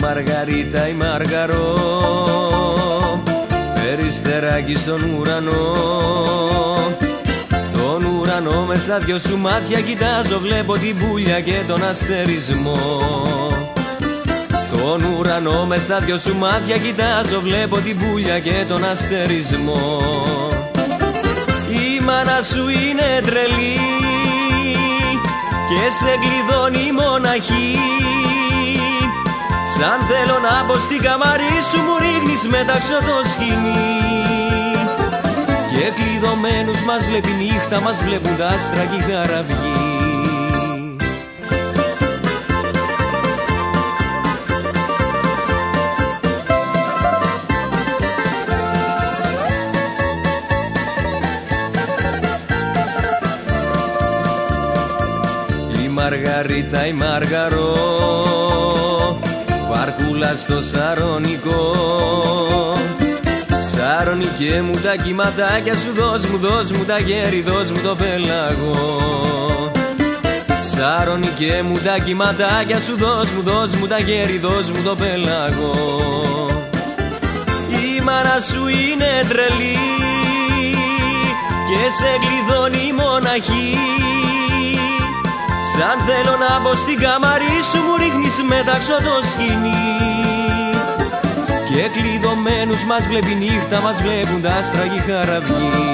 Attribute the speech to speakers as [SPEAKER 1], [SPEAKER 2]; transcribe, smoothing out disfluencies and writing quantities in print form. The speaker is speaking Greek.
[SPEAKER 1] Μαργαρίτα η Μαργαρό, περιστεράκι στον ουρανό. Τον ουρανό μες στα δυο σου μάτια κοιτάζω, βλέπω την πουλιά και τον αστερισμό. Τον ουρανό μες στα δυο σου μάτια κοιτάζω, βλέπω την πουλιά και τον αστερισμό. Η μάνα σου είναι τρελή και σε κλειδώνει μοναχή. Σαν θέλω να μπω στην καμαρί σου, μου ρίχνεις μετάξω το σκηνή. Και κλειδωμένους μας βλέπει νύχτα, μας βλέπουν τα άστρα και οι χαραυγοί. Η Μαργαρίτα η Μαργαρό, βαρκούλα στο Σαρονικό. Σαρονικέ μου τα κυματάκια σου, δώσ' μου τα γέρι, δώσ' μου το πέλαγο. Σαρονικέ μου τα κυματάκια σου, δώσ' μου τα γέρι, δώσ' μου το πέλαγο. Η μάνα σου είναι τρελή και σε κλειδώνει μοναχή. Σαν θέλω να μπω στην καμαρί σου, μου ρίχνεις μετάξω το σκηνή. Και κλειδωμένους μας βλέπει νύχτα, μας βλέπουν τα άστρα και οι χαραυγοί.